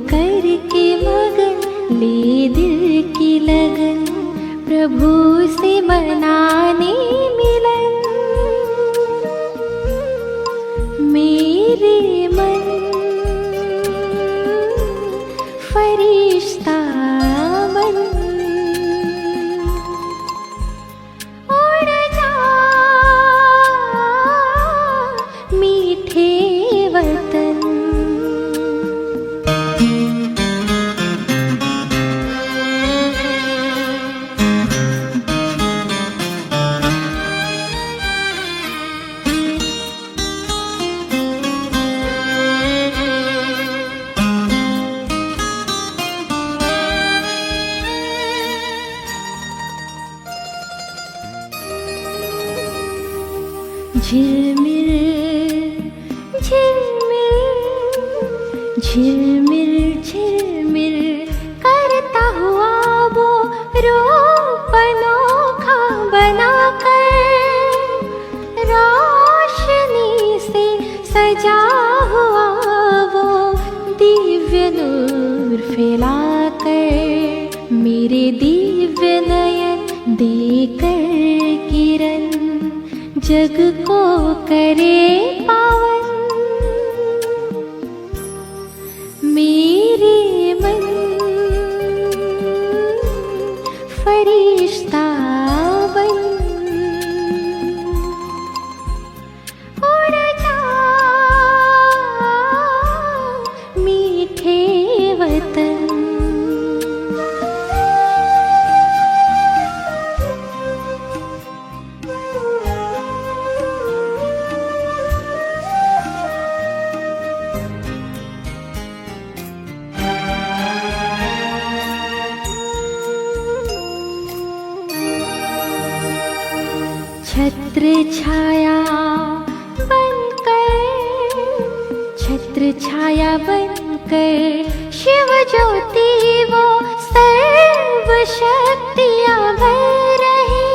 करके मगन ले दिल की लगन, प्रभु से मनाने मिलन। मेरे मन फरिश्ता बन उड़ जा मीठे वतन। झिलमिल झिलमिल झिलमिल झिलमिल करता हुआ वो रूप अनोखा बनाकर, रोशनी से सजा हुआ वो दिव्य नूर फैलाकर, मेरे दिव्य नयन देकर किरण जग को करे पावन। मेरे मन फरिश्ता बन उड़ जा मीठे वतन। छत्र छाया बनकर, छत्र छाया बनकर शिव ज्योति वो सर्व शक्तियाँ भर रहे,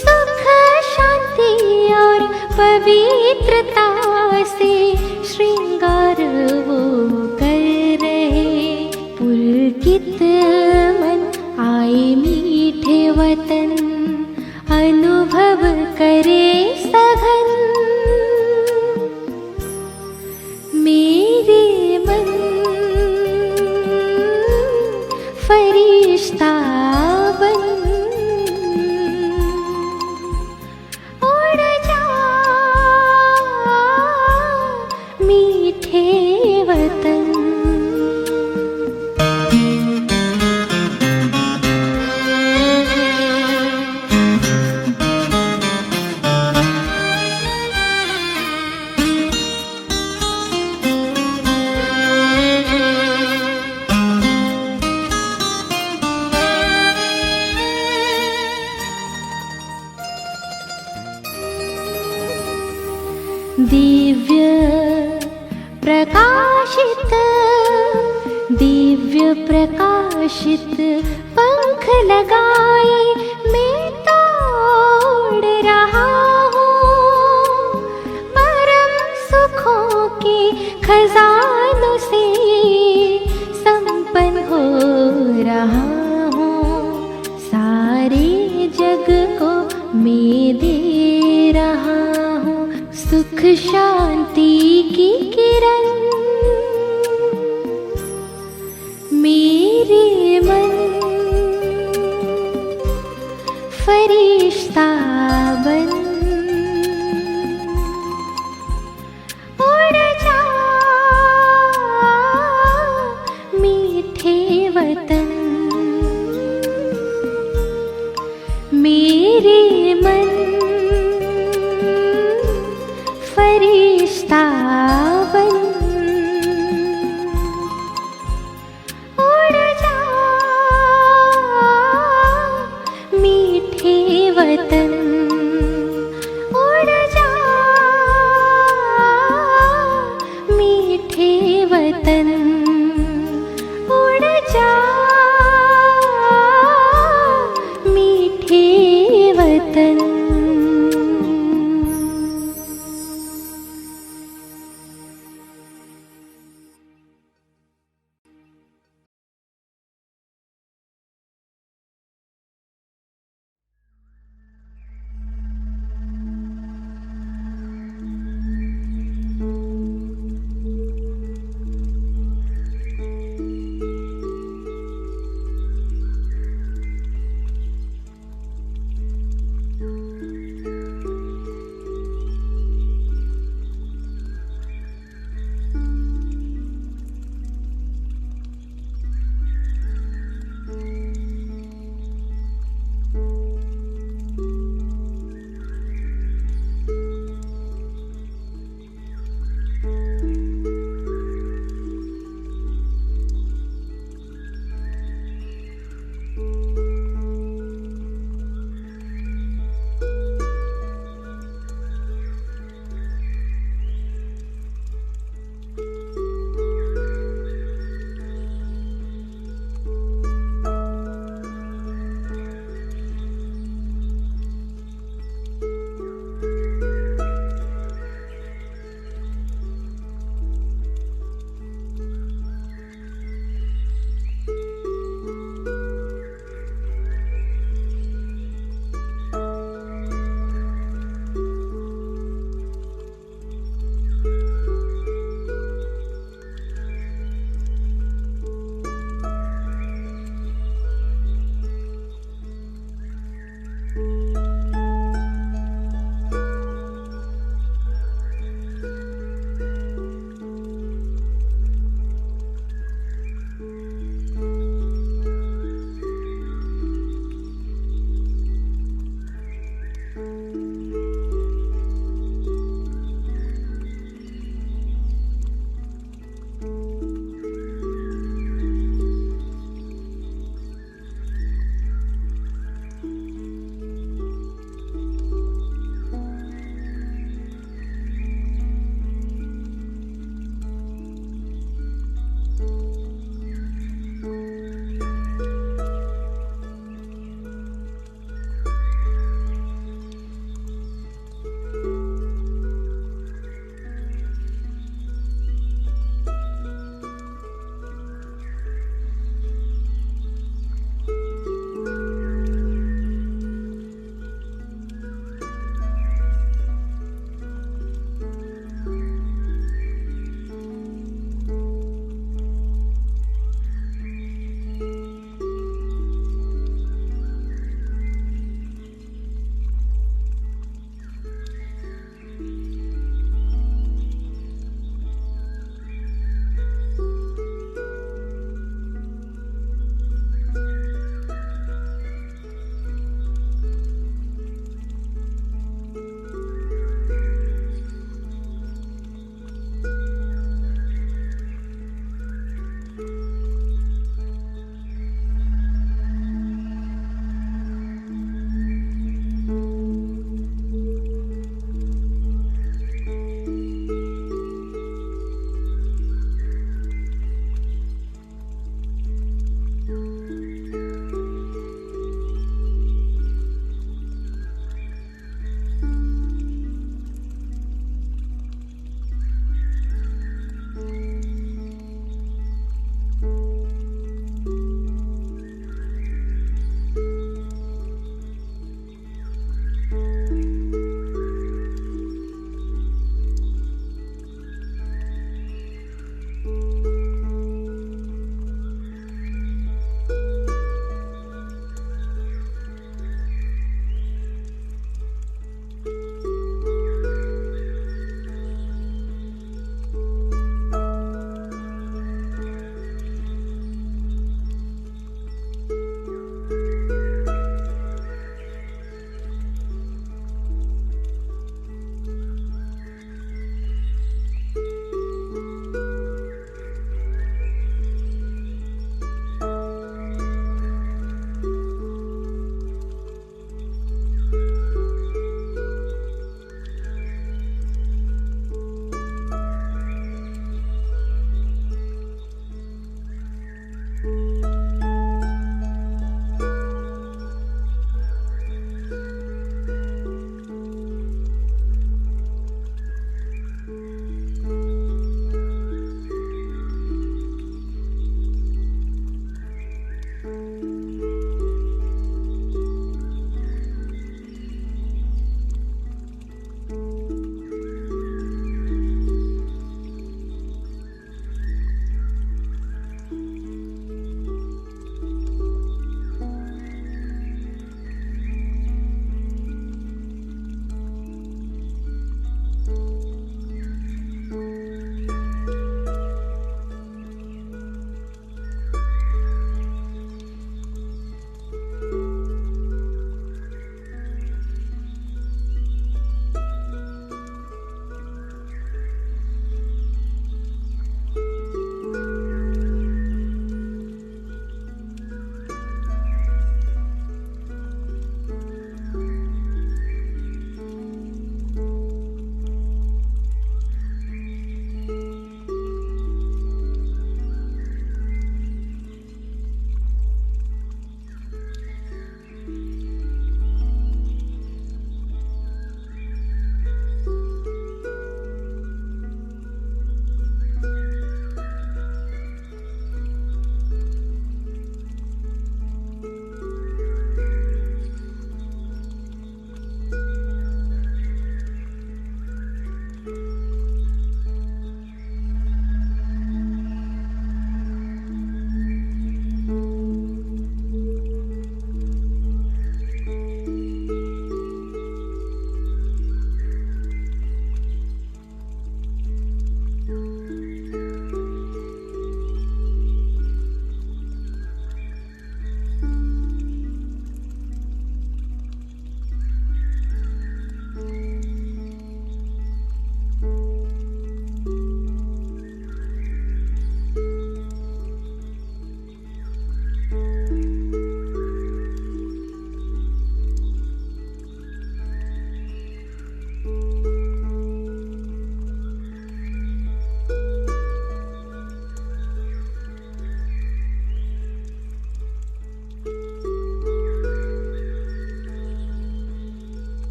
सुख शांति और पवित्रता से श्रृंगार वो कर रहे। पुलकित मन आए मीठे वतन, अनुभव करे सघन। मेरे मन फरिश्ता बन उड़ जा मीठे वतन। दिव्य प्रकाशित दिव्य प्रकाशित पंख लगाए मैं तो उड़ रहा हूँ, परम सुखों के खजानों से संपन्न हो रहा हूँ। सारे जग को मैं दे रहा हूँ सुख शांति की किरण। मेरे मन फरिश्ता बन उड़ जा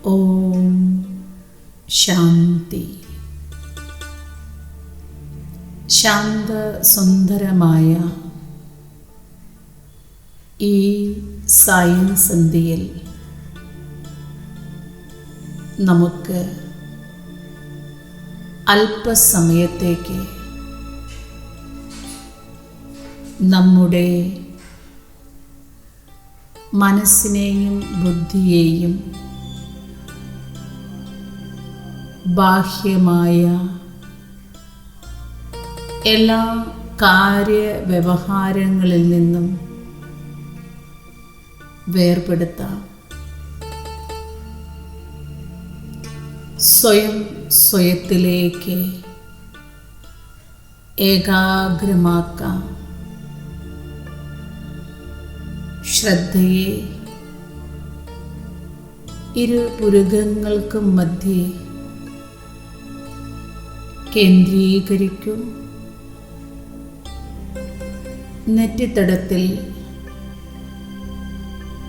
ഓം ശാന്തി. ശാന്തസുന്ദരമായ ഈ സായം സന്ധ്യയിൽ നമുക്ക് അല്പസമയത്തേക്ക് നമ്മുടെ മനസ്സിനെയും ബുദ്ധിയെയും ബാഹ്യമായ എല്ലാ കാര്യവ്യവഹാരങ്ങളിൽ നിന്നും വേർപെടുത്താം. സ്വയത്തിലേക്ക് ഏകാഗ്രമാക്കാം. ശ്രദ്ധയെ ഇരുപുരുകങ്ങൾക്കും മധ്യേ കേന്ദ്രീകരിക്കൂ. നെറ്റിത്തടത്തിൽ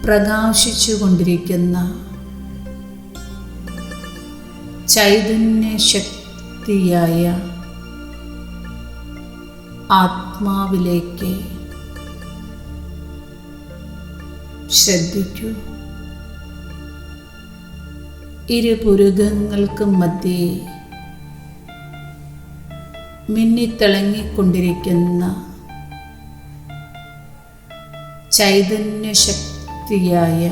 പ്രകാശിച്ചുകൊണ്ടിരിക്കുന്ന ചൈതന്യശക്തിയായ ആത്മാവിലേക്ക് ശ്രദ്ധിക്കൂ. ഇരുപുരുകങ്ങൾക്കും മധ്യേ മിന്നിത്തിളങ്ങിക്കൊണ്ടിരിക്കുന്ന ചൈതന്യശക്തിയായ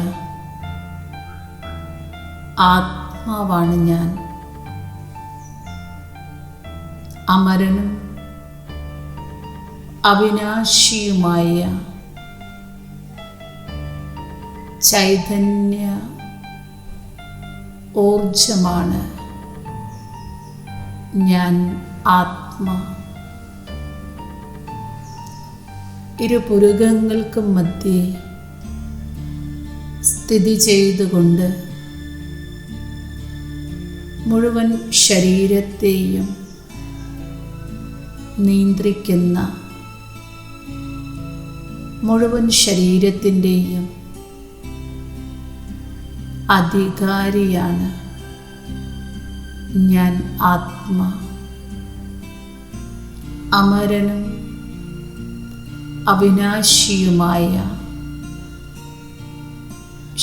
ആത്മാവാണ് ഞാൻ. അമരനും അവിനാശിയുമായ ചൈതന്യ ഊർജമാണ് ഞാൻ. ആത്മാ ഇരുപുരുകങ്ങൾക്കും മധ്യേ സ്ഥിതി ചെയ്തുകൊണ്ട് മുഴുവൻ ശരീരത്തെയും നിയന്ത്രിക്കുന്ന, മുഴുവൻ ശരീരത്തിൻ്റെയും അധികാരിയാണ് ഞാൻ. ആത്മാ അമരനും അവിനാശിയുമായ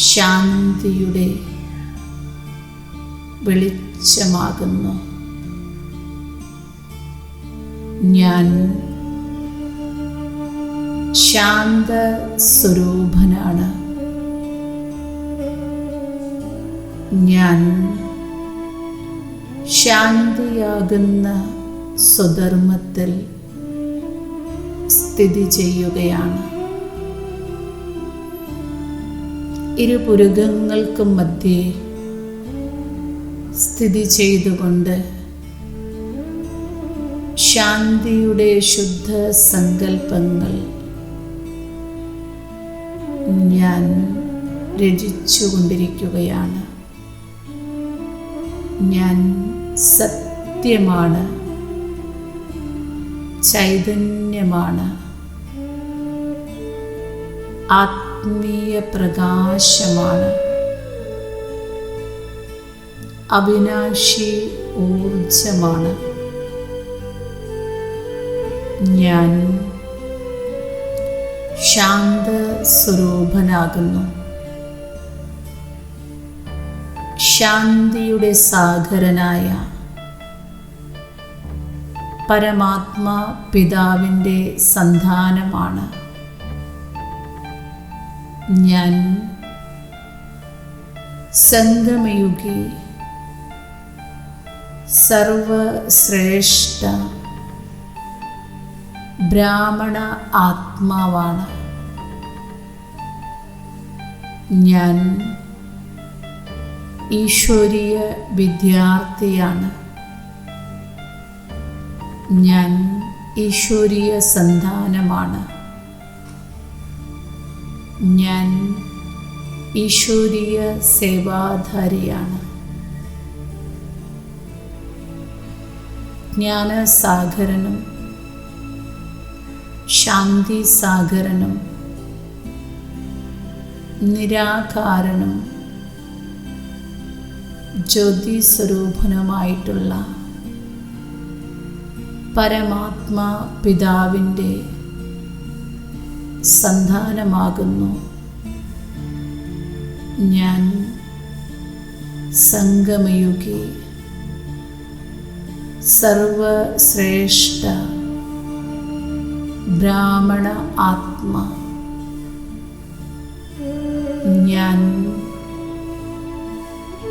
ശാന്തിയുടെ വെളിച്ചമാകുന്നു ഞാൻ. ശാന്ത സ്വരൂപനാണ് ഞാൻ. ശാന്തിയാകുന്ന സ്വധർമ്മത്തിൽ സ്ഥിതി ചെയ്യുകയാണ്. ഇരുപുരുകങ്ങൾക്കും മധ്യേ സ്ഥിതി ചെയ്തുകൊണ്ട് ശാന്തിയുടെ ശുദ്ധ സങ്കൽപ്പങ്ങൾ ഞാൻ രചിച്ചുകൊണ്ടിരിക്കുകയാണ്. ഞാൻ സത്യമാണ്, ചൈതന്യമാണ്, ആത്മീയ പ്രകാശമാണ്, അവിനാശി ഊർജമാണ് ഞാൻ. ശാന്ത സ്വരൂപനാകുന്നു. ശാന്തിയുടെ സാഗരനായ പരമാത്മാ പിതാവിൻ്റെ സന്താനമാണ് ഞാൻ. സംഗമയുഗി സർവശ്രേഷ്ഠ ബ്രാഹ്മണ ആത്മാവാണ് ഞാൻ. ഈശ്വരീയ വിദ്യാർത്ഥിയാണ് ഞാൻ. ഈശ്വരീയ സന്താനമാണ് ഞാൻ. ഈശ്വരീയ സേവാധാരിയാണ്. ജ്ഞാനസാഗരനും ശാന്തിസാഗരനും നിരാകാരനും ജ്യോതി സ്വരൂപനുമായിട്ടുള്ള പരമാത്മാ പിതാവിൻ്റെ സന്താനമാകുന്നു ഞാൻ. സംഗമയുഗി സർവശ്രേഷ്ഠ ബ്രാഹ്മണ ആത്മാ. ഞാൻ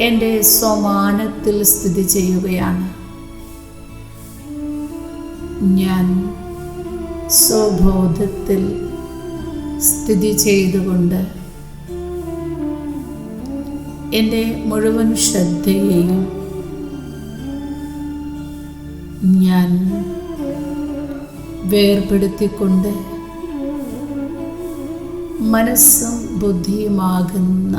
എൻ്റെ സ്വമാനത്തിൽ സ്ഥിതി ചെയ്യുകയാണ്. ഞാൻ സ്വബോധത്തിൽ സ്ഥിതി ചെയ്തുകൊണ്ട് എൻ്റെ മുഴുവൻ ശ്രദ്ധയെയും ഞാൻ വേർപെടുത്തിക്കൊണ്ട് മനസ്സും ബുദ്ധിയുമാകുന്ന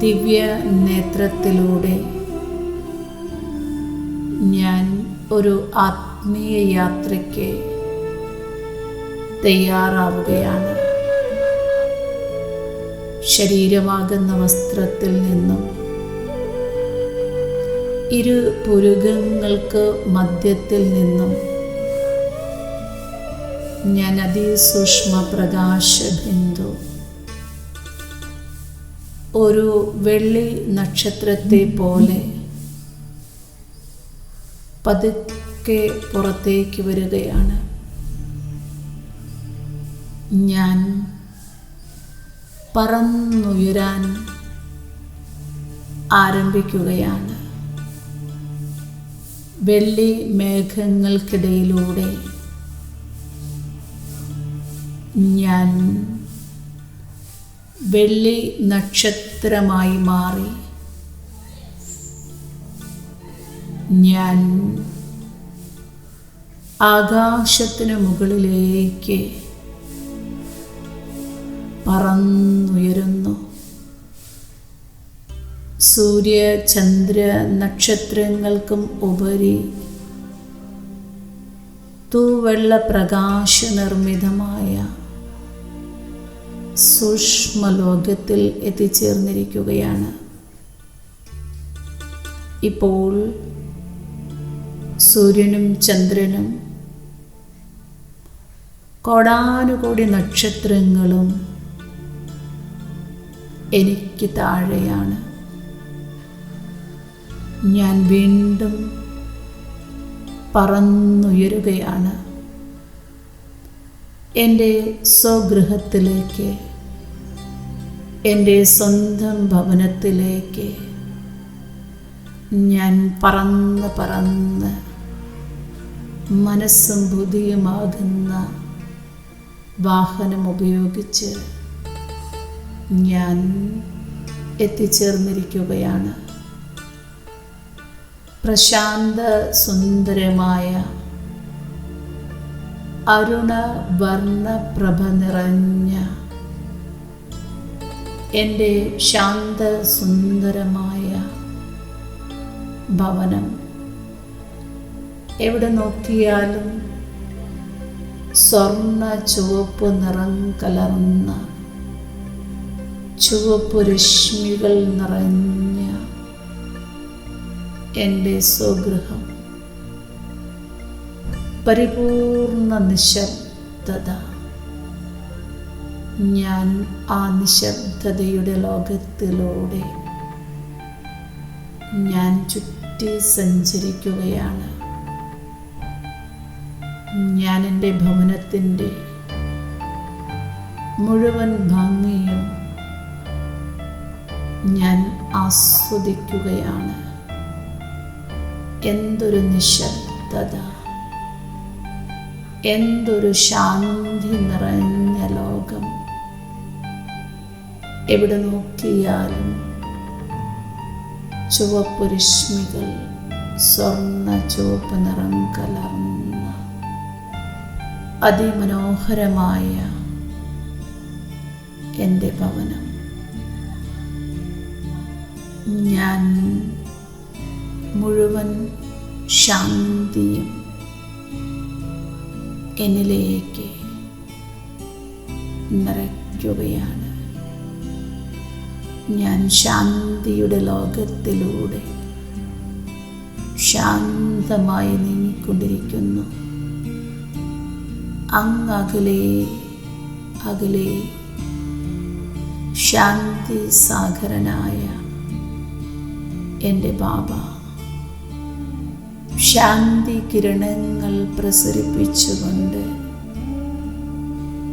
ദിവ്യ നേത്രത്തിലൂടെ ഞാൻ ഒരു ആത്മീയ യാത്രയ്ക്ക് തയ്യാറാവുകയാണ്. ശരീരമാകുന്ന വസ്ത്രത്തിൽ നിന്നും ഇരു പുരുകങ്ങൾക്ക് മധ്യത്തിൽ നിന്നും ഞാൻ അതിസൂക്ഷ്മ പ്രകാശബിന്ദു ഒരു വെള്ളി നക്ഷത്രത്തെ പോലെ പതുക്കെ പുറത്തേക്ക് വരികയാണ്. ഞാൻ പറന്നുയരാൻ ആരംഭിക്കുകയാണ്. വെള്ളി മേഘങ്ങൾക്കിടയിലൂടെ ഞാൻ വെള്ളി നക്ഷത്രമായി മാറി. ഞാൻ ആകാശത്തിന് മുകളിലേക്ക് പറന്നുയരുന്നു. സൂര്യ ചന്ദ്ര നക്ഷത്രങ്ങൾക്കും ഉപരി തൂവെള്ള പ്രകാശ നിർമ്മിതമായ സൂക്ഷ്മലോകത്തിൽ എത്തിച്ചേർന്നിരിക്കുകയാണ്. ഇപ്പോൾ സൂര്യനും ചന്ദ്രനും കോടാനുകോടി നക്ഷത്രങ്ങളും എനിക്ക് താഴെയാണ്. ഞാൻ വീണ്ടും പറന്നുയരുകയാണ്. എൻ്റെ സ്വഗൃഹത്തിലേക്ക്, എൻ്റെ സ്വന്തം ഭവനത്തിലേക്ക് ഞാൻ പറന്ന് പറന്ന് മനസ്സും ബുദ്ധിയുമാകുന്ന വാഹനം ഉപയോഗിച്ച് ഞാൻ എത്തിച്ചേർന്നിരിക്കുകയാണ്. പ്രശാന്ത സുന്ദരമായ അരുണവർണ്ണപ്രഭ നിറഞ്ഞ എൻ്റെ ശാന്ത സുന്ദരമായ ഭവനം എവിടെ നോക്കിയാലും സ്വർണ്ണ ചുവപ്പ് നിറം കലർന്ന ചുവപ്പ് രശ്മികൾ നിറഞ്ഞ എൻ്റെ സ്വഗൃഹം, പരിപൂർണ നിശബ്ദത. ഞാൻ ആ നിശബ്ദതയുടെ ലോകത്തിലൂടെ ഞാൻ ചുറ്റി സഞ്ചരിക്കുകയാണ്. ഞാൻ എൻ്റെ ഭവനത്തിൻ്റെ മുഴുവൻ ഭംഗിയും ഞാൻ ആസ്വദിക്കുകയാണ്. എന്തൊരു നിശബ്ദത, എന്തൊരു ശാന്തി നിറഞ്ഞ ലോകം. എവിടെ നോക്കിയാലും ചുവപ്പ് രശ്മികൾ, സ്വർണ്ണ ചുവപ്പ് നിറം കലർന്ന അതിമനോഹരമായ എൻ്റെ ഭവനം. ഞാൻ മുഴുവൻ ശാന്തിയും എന്നിലേക്ക് നിറയ്ക്കുകയാണ്. ഞാൻ ശാന്തിയുടെ ലോകത്തിലൂടെ ശാന്തമായി നീങ്ങിക്കൊണ്ടിരിക്കുന്നു. അങ്ങകലെ അകലെ ശാന്തി സാഗരനായ എൻ്റെ ബാബ ശാന്തി കിരണങ്ങൾ പ്രസരിപ്പിച്ചുകൊണ്ട്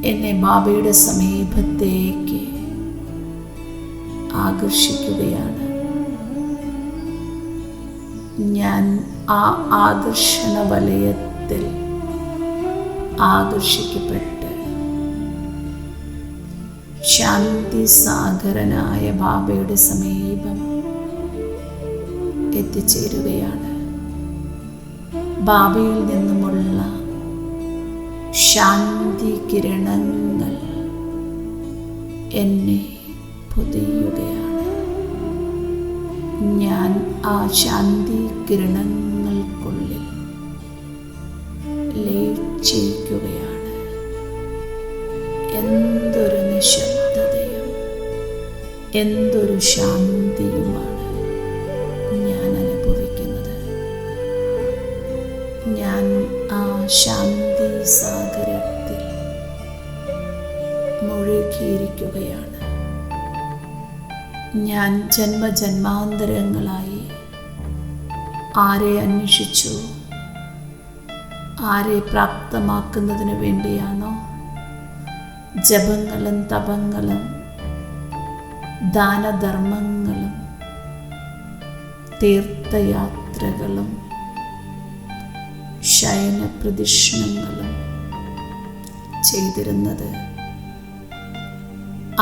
എന്നെ ബാബയുടെ സമീപത്തേക്ക് ആകർഷിക്കുകയാണ്. ഞാൻ ആ ആകർഷണ വലയത്തിൽ ആകർഷിക്കപ്പെട്ട് ശാന്തി സാഗരനായ ബാബയുടെ സമീപം എത്തിച്ചേരുകയാണ്. ബാബയിൽ നിന്നുമുള്ള ശാന്തി കിരണങ്ങൾ എന്നെ പൊതിയുകയാണ്. ഞാൻ ആ ശാന്തി കിരണങ്ങൾക്കുള്ളിൽ ലയിച്ചിരിക്കുകയാണ്. എന്തൊരു നിശബ്ദതയും എന്തൊരു ശാന്തിയുമാണ് ഞാൻ അനുഭവിക്കുന്നത്. ഞാൻ ആ ശാന്തി സാഗരത്തിൽ മുഴുകിയിരിക്കുകയാണ്. ഞാൻ ജന്മജന്മാന്തരങ്ങളായി ആരെ അന്വേഷിച്ചു, ആരെ പ്രാപ്തമാക്കുന്നതിന് വേണ്ടിയാണോ ജപങ്ങളും തപങ്ങളും ദാനധർമ്മങ്ങളും തീർത്ഥയാത്രകളും ശയന പ്രദക്ഷിണങ്ങളും ചെയ്തിരുന്നത്?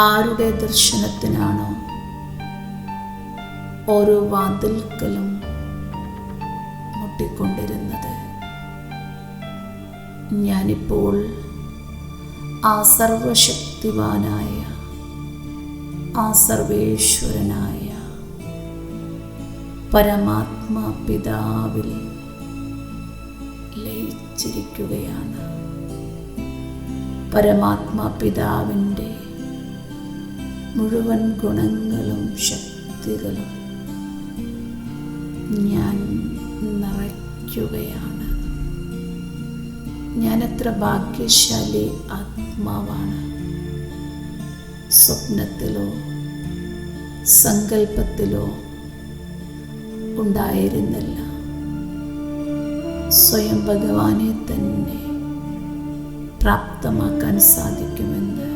ആരുടെ ദർശനത്തിനാണോ ഓരോ വാതിൽക്കലും മുട്ടിക്കൊണ്ടിരുന്നത്? ഞാനിപ്പോൾ ആ സർവശക്തിവാനായ, ആ സർവേശ്വരനായ പരമാത്മാ പിതാവിൽ ലയിച്ചിരിക്കുകയാണ്. പരമാത്മാ പിതാവിൻ്റെ മുഴുവൻ ഗുണങ്ങളും ശക്തികളും ഞാൻ നിറയ്ക്കുകയാണ്. ഞാൻ എത്ര ഭാഗ്യശാലി ആത്മാവാണ്. സ്വപ്നത്തിലോ സങ്കല്പത്തിലോ ഉണ്ടായിരുന്നില്ല സ്വയം ഭഗവാനെ തന്നെ പ്രാപ്തമാക്കാൻ സാധിക്കുമെന്ന്.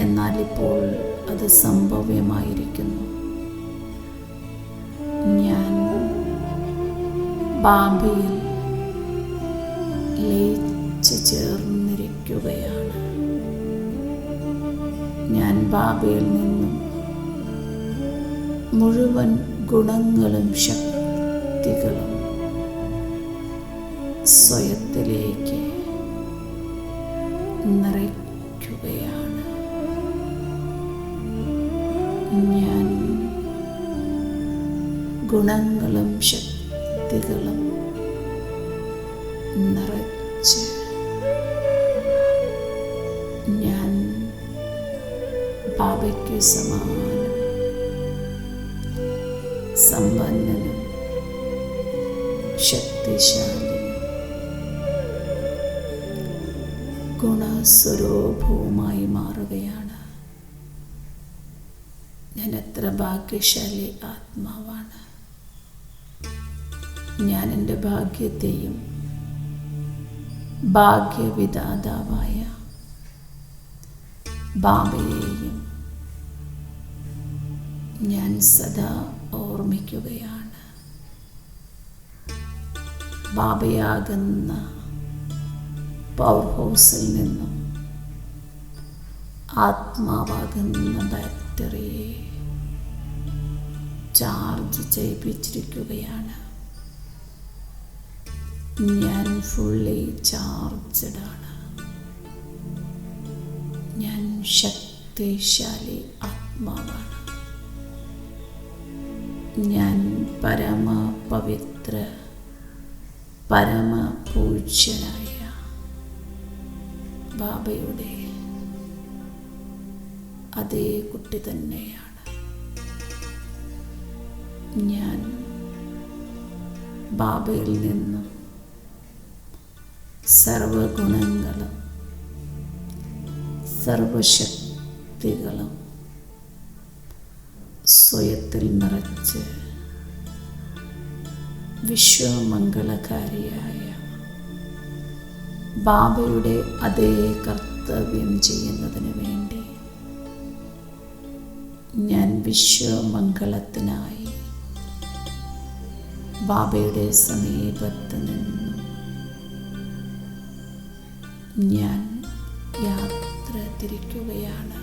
എന്നാൽ ഇപ്പോൾ അത് സംഭവ്യമായിരിക്കുന്നു. ഞാൻ ബാബയിൽ ലയിച്ചു ചേർന്നിരിക്കുകയാണ്. ഞാൻ ബാബയിൽ നിന്നും മുഴുവൻ ഗുണങ്ങളും ശക്തികളും സ്വയത്തിലേക്ക് നിറയ്ക്കുകയാണ്. ഞാൻ ഗുണങ്ങളും ശക്തികളും നിറച്ച് ഞാൻ ബാബയ്ക്ക് സമാനം സമ്പന്നനും ശക്തിശാലിയും ഗുണസ്വരൂപവുമായി മാറുകയാണ്. ഞാൻ എത്ര ഭാഗ്യശാലി ആത്മാവാണ്. ഞാൻ എൻ്റെ ഭാഗ്യത്തെയും ഭാഗ്യവിധാതാവായ ബാബയെയും ഞാൻ സദാ ഓർമ്മിക്കുകയാണ്. ബാബയാകുന്ന പവർ ഹൗസിൽ നിന്നും ആത്മാവാകുന്ന ബാറ്ററിയെ ചാർജ് ചെയ്യിപ്പിച്ചിരിക്കുകയാണ്. ഞാൻ ഫുള്ളി ചാർജ്ഡാണ്. ഞാൻ ശക്തിശാലി ആത്മാവാണ്. ഞാൻ പരമപവിത്ര പരമപൂജ്യനായ ബാബയുടെ അതേ കുട്ടി തന്നെയാണ്. ഞാൻ ബാബയിൽ നിന്നും സർവഗുണങ്ങളും സർവശക്തികളും സ്വയത്തിൽ നിറച്ച് വിശ്വമംഗളകാരിയായ ബാബയുടെ അതേ കർത്തവ്യം ചെയ്യുന്നതിന് വേണ്ടി ഞാൻ വിശ്വമംഗളത്തിനായി ബാബയുടെ സമീപത്ത് നിന്നും ഞാൻ യാത്ര തിരിക്കുകയാണ്.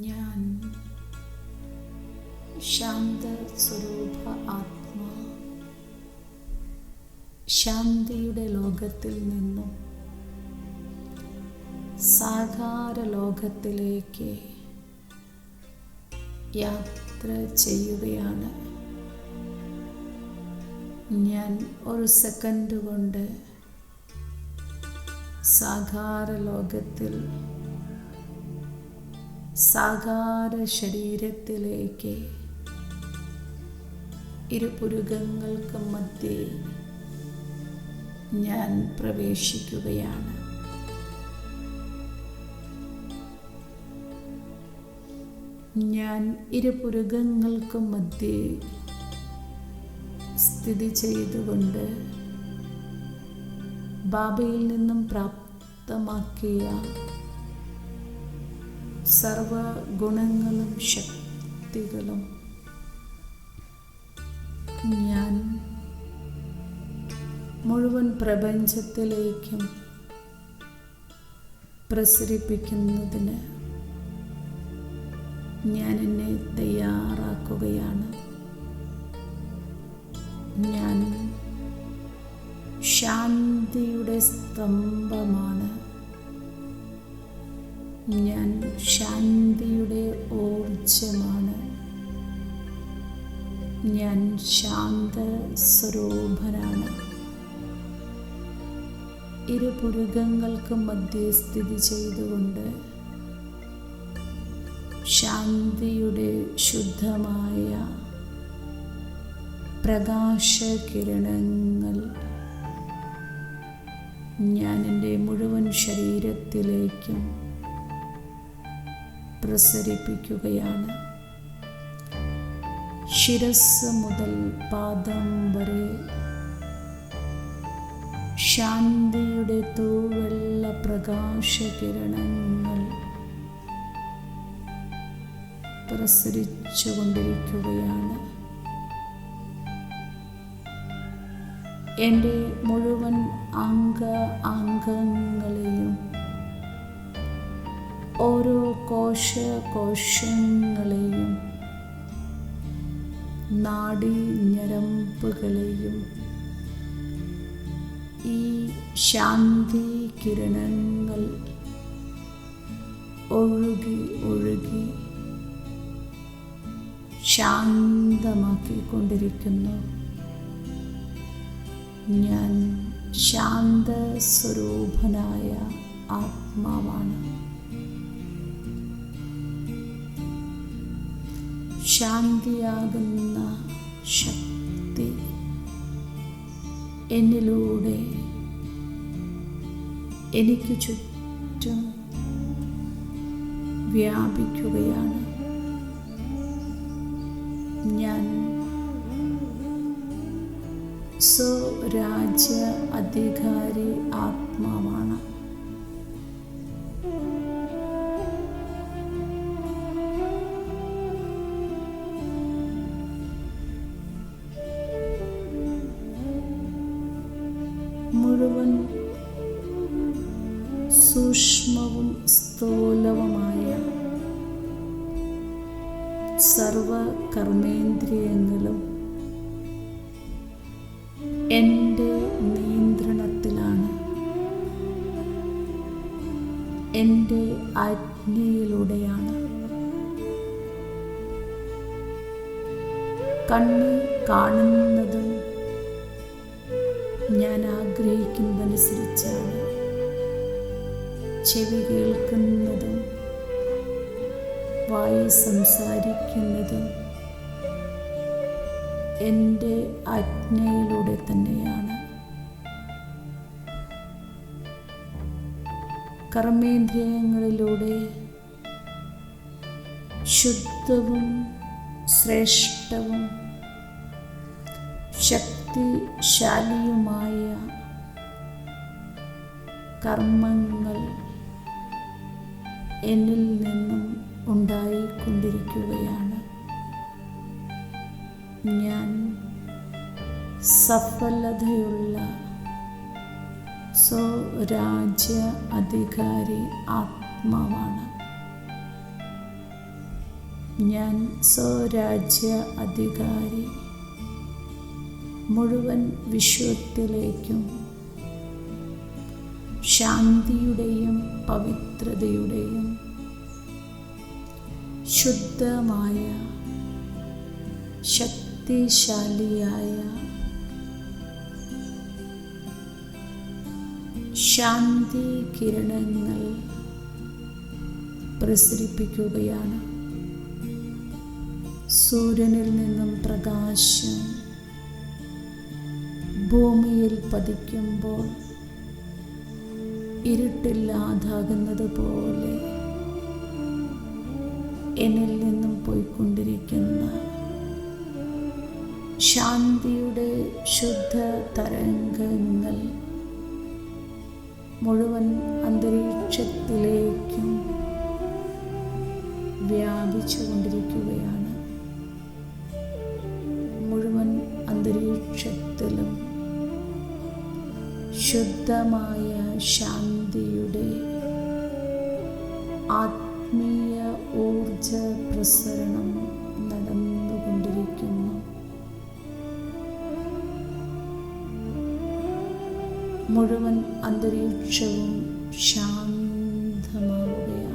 ഞാൻ ശാന്ത സ്വരൂപ ആത്മാ, ശാന്തിയുടെ ലോകത്തിൽ നിന്നും സാകാര ലോകത്തിലേക്ക് യാത്ര ചെയ്യുകയാണ്. ഞാൻ ഒരു സെക്കൻഡ് കൊണ്ട് സാകാര ലോകത്തിൽ സാകാര ശരീരത്തിലേക്ക് ഇരുപുരുകങ്ങൾക്ക് മധ്യേ ഞാൻ പ്രവേശിക്കുകയാണ്. ഞാൻ ഇരുപുരുകങ്ങൾക്ക് മധ്യേ സ്ഥിതി ചെയ്തുകൊണ്ട് ബാബയിൽ നിന്നും പ്രാപ്തമാക്കിയ സർവ ഗുണങ്ങളും ശക്തികളും ഞാൻ മുഴുവൻ പ്രപഞ്ചത്തിലേക്കും പ്രസരിപ്പിക്കുന്നതിന് ഞാൻ എന്നെ തയ്യാറാക്കുകയാണ്. ഞാൻ ശാന്തിയുടെ സ്തംഭമാണ്. ഞാൻ ശാന്തിയുടെ ഊർജമാണ്. ഞാൻ ശാന്ത സ്വരൂപനാണ്. ഇരുപുരുകങ്ങൾക്ക് മധ്യേ സ്ഥിതി ചെയ്തുകൊണ്ട് ശാന്തിയുടെ ശുദ്ധമായ പ്രകാശകിരണങ്ങൾ ഞാൻ എൻ്റെ മുഴുവൻ ശരീരത്തിലേക്കും പ്രസരിപ്പിക്കുകയാണ്. ശിരസ് മുതൽ പാദം വരെ ശാന്തിയുടെ തൂവെള്ള പ്രകാശകിരണങ്ങൾ പ്രസരിച്ചു കൊണ്ടിരിക്കുകയാണ്. എൻ്റെ മുഴുവൻ അംഗങ്ങളെയും ഓരോ കോശങ്ങളെയും നാഡീ ഞരമ്പുകളെയും ഈ ശാന്തി കിരണങ്ങൾ ഒഴുകി ഒഴുകി ശാന്തമാക്കിക്കൊണ്ടിരിക്കുന്നു. ഞാൻ ശാന്ത സ്വരൂപനായ ആത്മാവാണ്. ശാന്തിയാകുന്ന ശക്തി എന്നിലൂടെ എനിക്ക് ചുറ്റും വ്യാപിക്കുകയാണ്. ഞാൻ സ്വരാജ്യ അധികാരി ആത്മാവാണ്. മുഴുവൻ സൂക്ഷ്മവും സ്ഥൂലവുമായ സർവ കർമ്മേന്ദ്രിയങ്ങളും എൻ്റെ നിയന്ത്രണത്തിലാണ്. എൻ്റെ ആജ്ഞയിലൂടെയാണ്. കണ്ണ് കാണുന്നതും ഞാൻ ആഗ്രഹിക്കുന്നതനുസരിച്ചാണ്. ചെവി കേൾക്കുന്നതും വായി സംസാരിക്കുന്നതും എൻ്റെ ആജ്ഞയിലൂടെ തന്നെയാണ്. കർമ്മേന്ദ്രിയങ്ങളിലൂടെ ശുദ്ധവും ശ്രേഷ്ഠവും ശക്തിശാലിയുമായ കർമ്മങ്ങൾ എന്നിൽ നിന്നും ഉണ്ടായിക്കൊണ്ടിരിക്കുകയാണ്. ഞാൻ സഫലതയുള്ള സ്വരാജ്യ അധികാരി ആത്മാവാണ്. ഞാൻ സ്വരാജ്യ അധികാരി. മുഴുവൻ വിശ്വത്തിലേക്കും ശാന്തിയുടെയും പവിത്രതയുടെയും ശുദ്ധമായ ശക്തിശാലിയായ ശാന്തി കിരണങ്ങൾ പ്രസരിപ്പിക്കുകയാണ്. സൂര്യനിൽ നിന്നും പ്രകാശം ഭൂമിയിൽ പതിക്കുമ്പോൾ ഇരുട്ടില്ലാതാകുന്നത് പോലെ എന്നിൽ നിന്നും പോയിക്കൊണ്ടിരിക്കുന്ന ശാന്തിയുടെ ശുദ്ധ തരംഗങ്ങൾ മുഴുവൻ അന്തരീക്ഷത്തിലേക്കും വ്യാപിച്ചു കൊണ്ടിരിക്കുകയാണ്. മുഴുവൻ അന്തരീക്ഷത്തിലും ശുദ്ധമായ ശാന്തിയുടെ ആത്മീയ ഊർജ പ്രസരണം നടന്നുകൊണ്ടിരിക്കുന്നു. മുഴുവൻ അന്തരീക്ഷവും ശാന്തമാവുകയാണ്.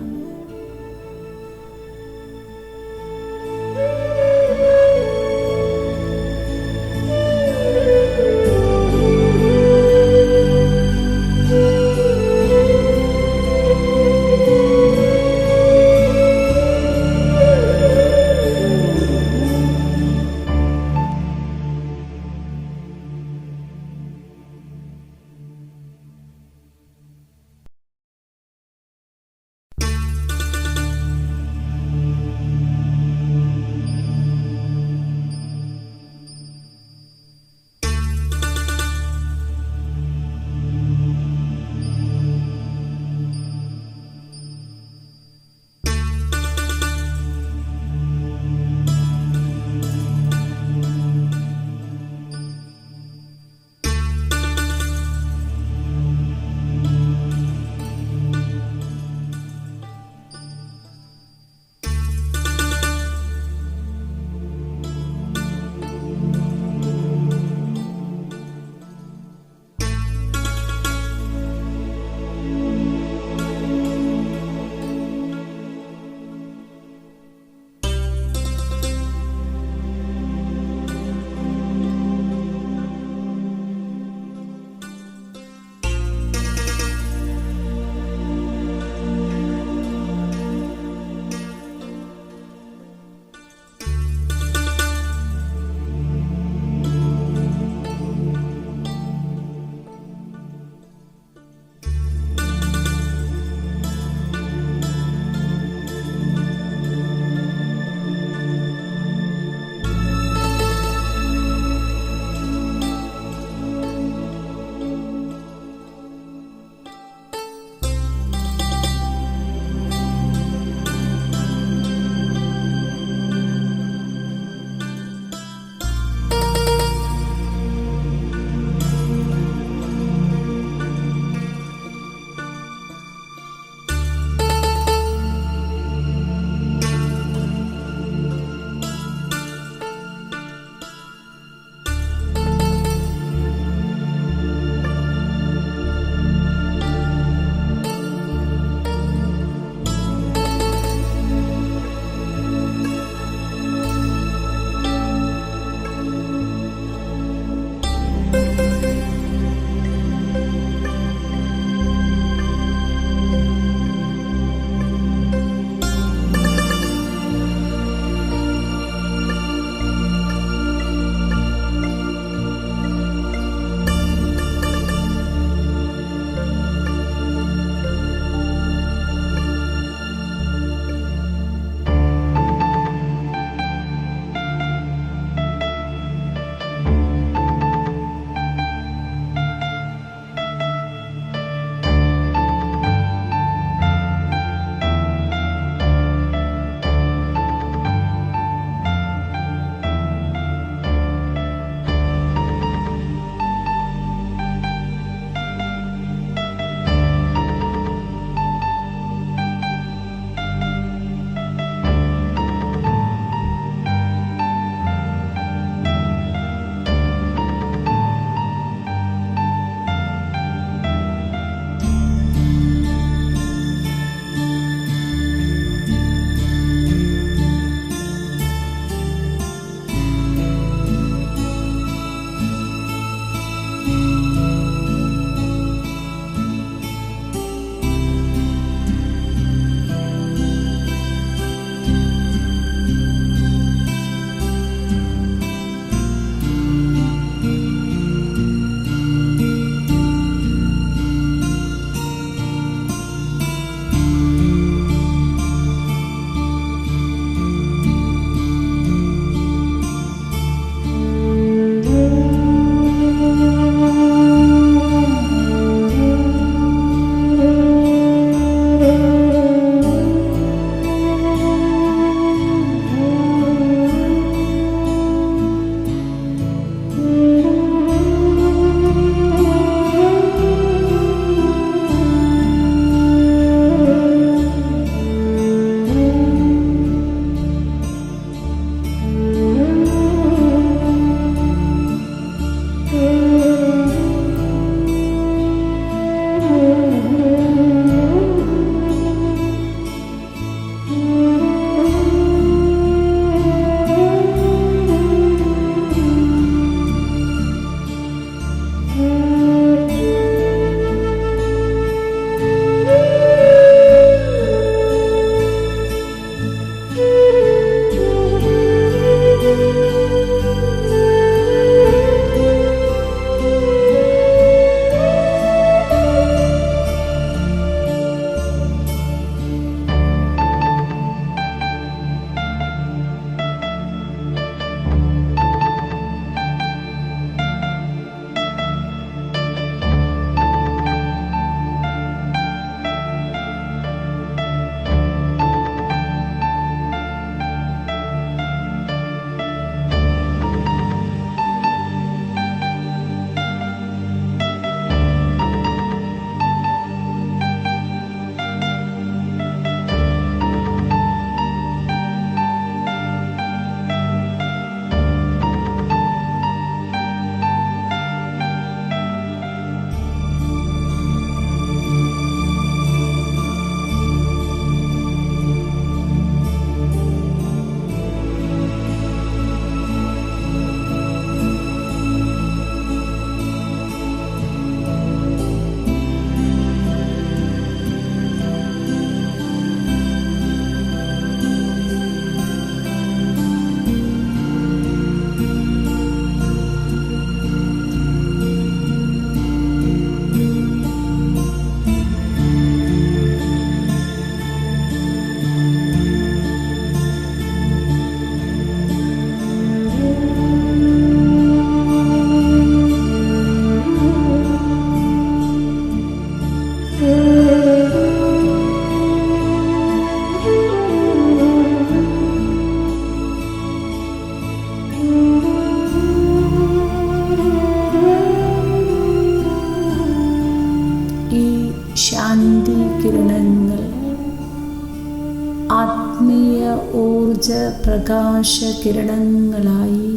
ഊർജ പ്രകാശ കിരണങ്ങളായി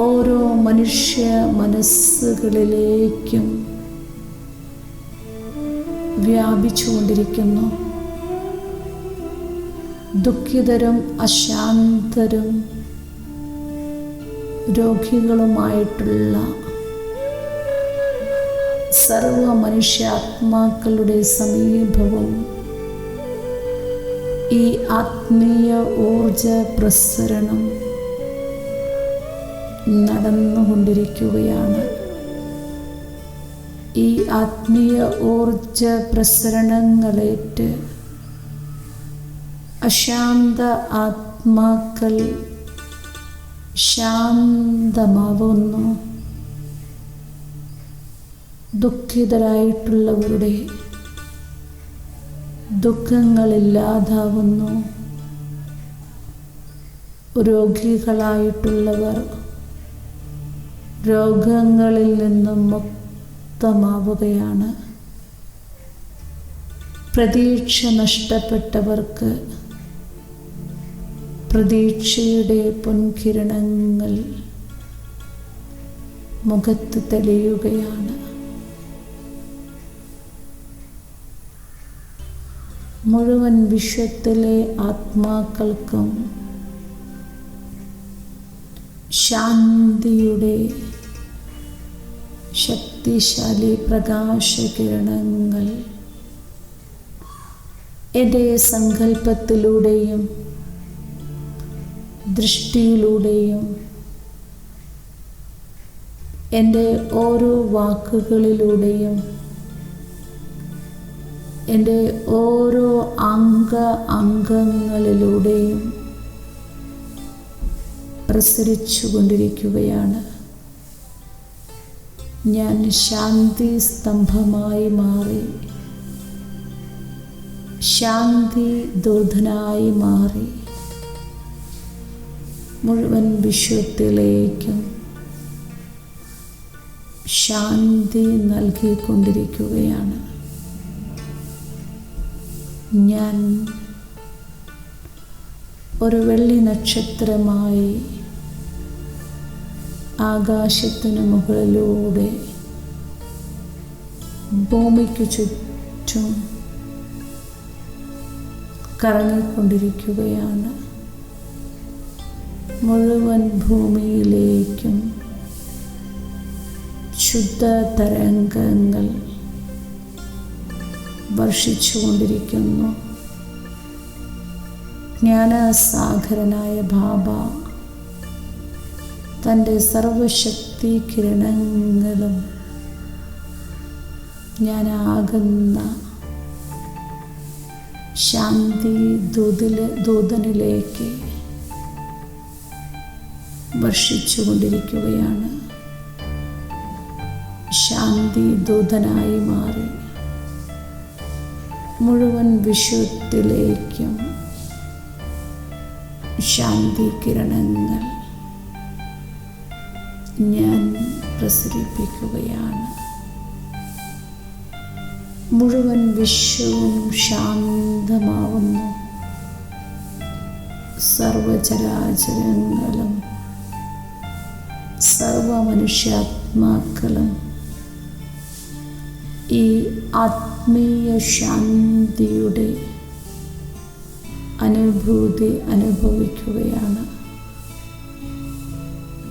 ഓരോ മനുഷ്യ മനസ്സുകളിലേക്കും വ്യാപിച്ചുകൊണ്ടിരിക്കുന്നു. ദുഃഖിതരും അശാന്തരും രോഗികളുമായിട്ടുള്ള സർവ മനുഷ്യാത്മാക്കളുടെ സമീപവും ഈ ആത്മീയ ഊർജ പ്രസരണം നടന്നുകൊണ്ടിരിക്കുകയാണ്. ഈ ആത്മീയ ഊർജ പ്രസരണങ്ങളേറ്റ് അശാന്ത ആത്മാക്കൾ ശാന്തമാവുന്നു. ദുഃഖിതരായിട്ടുള്ളവരുടെ ദുഃഖങ്ങളില്ലാതാവുന്നു. രോഗികളായിട്ടുള്ളവർ രോഗങ്ങളിൽ നിന്നും മുക്തമാവുകയാണ്. പ്രതീക്ഷ നഷ്ടപ്പെട്ടവർക്ക് പ്രതീക്ഷയുടെ പൊൻകിരണങ്ങൾ മുഖത്ത് തെളിയുകയാണ്. മുഴുവൻ വിശ്വത്തിലെ ആത്മാക്കൾക്കും ശാന്തിയുടെ ശക്തിശാലി പ്രകാശകിരണങ്ങൾ എൻ്റെ സങ്കല്പത്തിലൂടെയും ദൃഷ്ടിയിലൂടെയും എൻ്റെ ഓരോ വാക്കുകളിലൂടെയും എൻ്റെ ഓരോ അംഗങ്ങളിലൂടെയും പ്രസരിച്ചു കൊണ്ടിരിക്കുകയാണ്. ഞാൻ ശാന്തി സ്തംഭമായി മാറി, ശാന്തി ദൂതനായി മാറി മുഴുവൻ വിശ്വത്തിലേക്കും ശാന്തി നൽകിക്കൊണ്ടിരിക്കുകയാണ്. ഞാൻ ഒരു വെള്ളി നക്ഷത്രമായി ആകാശത്തിന് മുകളിലൂടെ ഭൂമിക്ക് ചുറ്റും കറങ്ങിക്കൊണ്ടിരിക്കുകയാണ്. മുഴുവൻ ഭൂമിയിലേക്കും ശുദ്ധ തരംഗങ്ങൾ വർഷിച്ചുകൊണ്ടിരിക്കുന്നു. ജ്ഞാനസാഗരനായ ബാബ തൻ്റെ സർവശക്തി കിരണങ്ങളും ഞാനാകുന്ന ശാന്തി ദൂതനിലേക്ക് വർഷിച്ചുകൊണ്ടിരിക്കുകയാണ്. ശാന്തി ദൂതനായി മാറി മുഴുവൻ വിശ്വത്തിലേക്കും ശാന്തി കിരണങ്ങൾ ഞാൻ പ്രസരിപ്പിക്കുകയാണ്. മുഴുവൻ വിശ്വവും ശാന്തമാവുന്നു. സർവചരാചരങ്ങളും സർവ മനുഷ്യാത്മാക്കളും ഈ ആത്മീയ ശാന്തിയുടെ അനുഭൂതി അനുഭവിക്കുകയാണ്.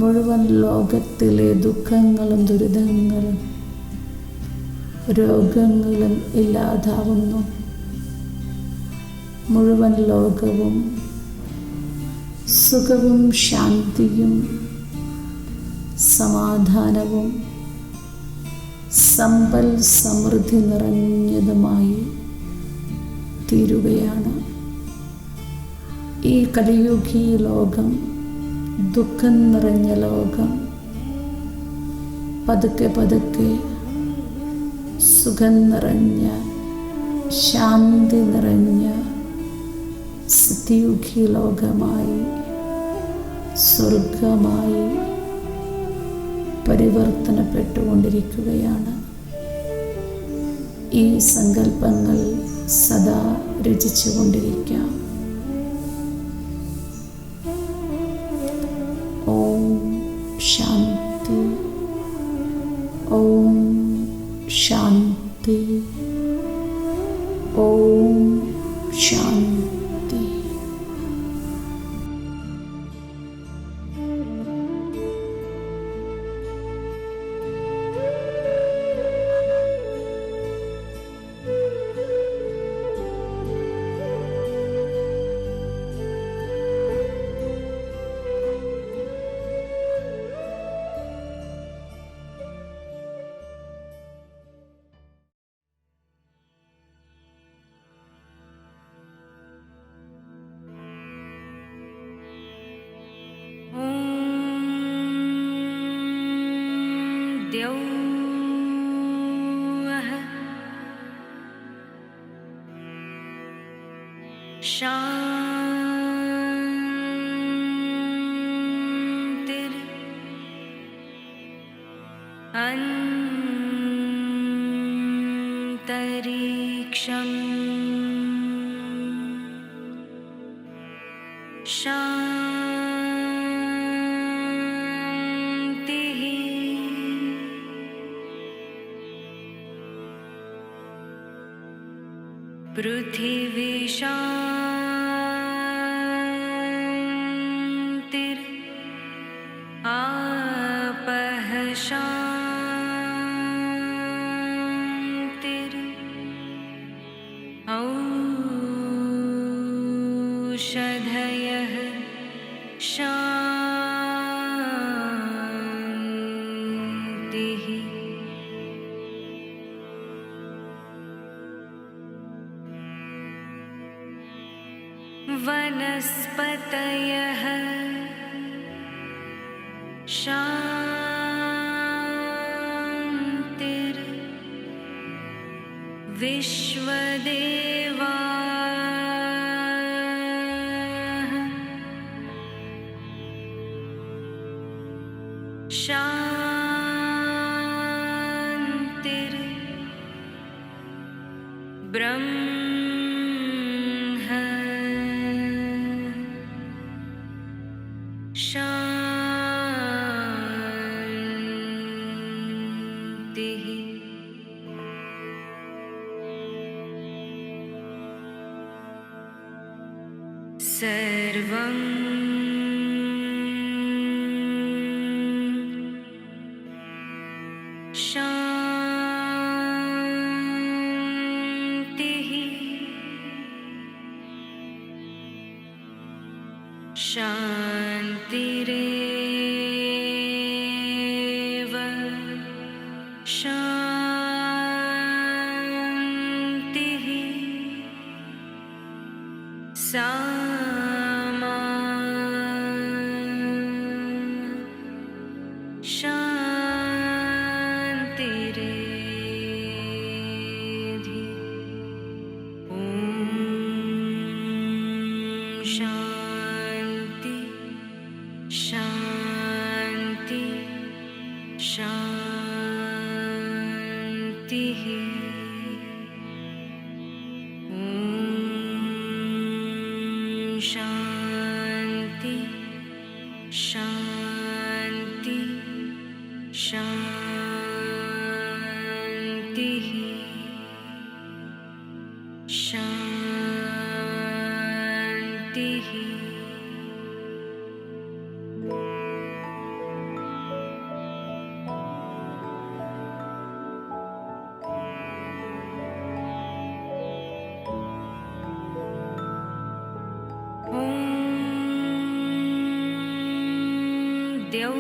മുഴുവൻ ലോകത്തിലെ ദുഃഖങ്ങളും ദുരിതങ്ങളും രോഗങ്ങളും ഇല്ലാതാവുന്നു. മുഴുവൻ ലോകവും സുഖവും ശാന്തിയും സമാധാനവും സമ്പൽ സമൃദ്ധി നിറഞ്ഞതുമായി തീരുകയാണ്. ഈ കലിയുഗി ലോകം, ദുഃഖം നിറഞ്ഞ ലോകം പതുക്കെ പതുക്കെ സുഖം നിറഞ്ഞ ശാന്തി നിറഞ്ഞ സത്യുഗി ലോകമായി, സ്വർഗമായി പരിവർത്തനപ്പെട്ടുകൊണ്ടിരിക്കുകയാണ്. ഈ സങ്കല്പങ്ങൾ സദാ രചിച്ചുകൊണ്ടിരിക്കാം. ഓം ശാന്തി, ഓം ശാന്തി, ഓം ശാന്തി. शान्तिर् अन्तरिक्षम् शान्तिः पृथिवी शान्तिर् आपः शान्तिर् औषधयः शान्तिः वनस्पतयः शान्तिर् विश्वदेवाः शान्तिर् ब्रह्म शान्तिः सर्वं शान्तिः शान्तिरेव शान्तिः सामा शान्तिरेधि ॐ शान्ति शान्ति शान्तिः शान्ति शान्ति शान्तिः शान्तिः द्यौः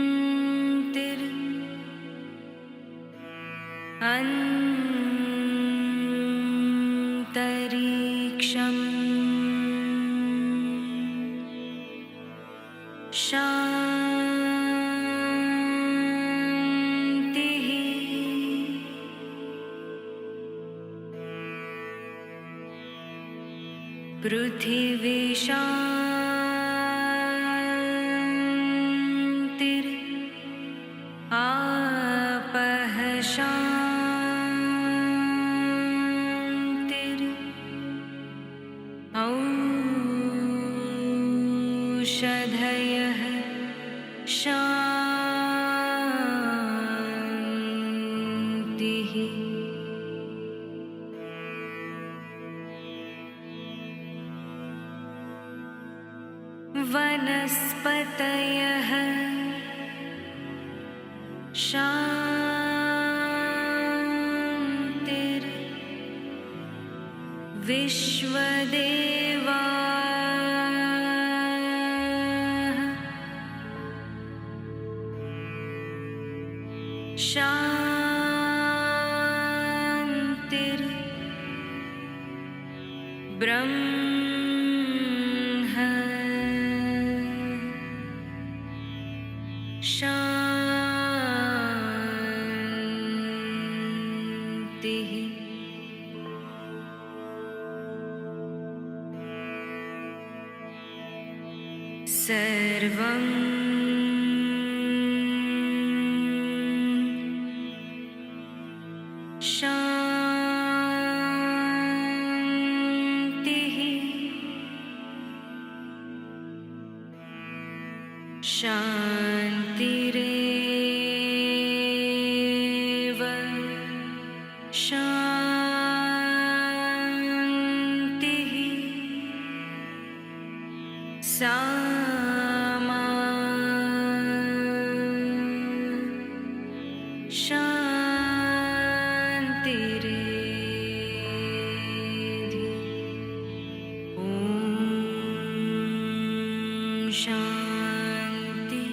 शान्तिर् अन्तरिक्षम् शान्तिः पृथिवी शान्तिर् आपः शान्तिर् औषधयः शान्तिः वनस्पतयः शान्तिर् विश्वदेवाः शान्तिर् ब्रह्म शान्तिः सर्वं शान्तिः शान्तिरेव शान्तिः सामा शान्तिरेधि ॐ शान्ति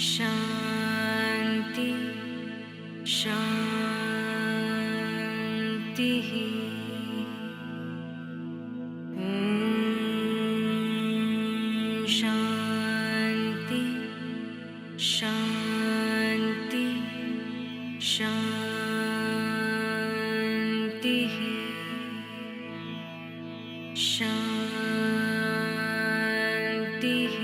शान्ति शान्तिः ॐ शान्ति शान्ति शान्तिः शान्तिः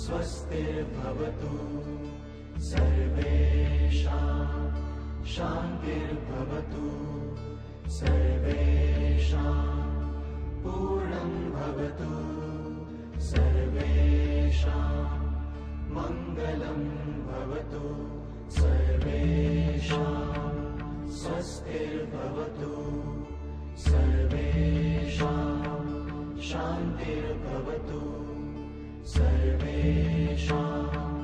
स्वस्तिर्भवतु सर्वेषां शान्तिर्भवतु सर्वेषां पूर्णं भवतु सर्वेषां मङ्गलं भवतु सर्वेषां स्वस्तिर्भवतु सर्वेषां शान्तिर्भवतु सर्वेषां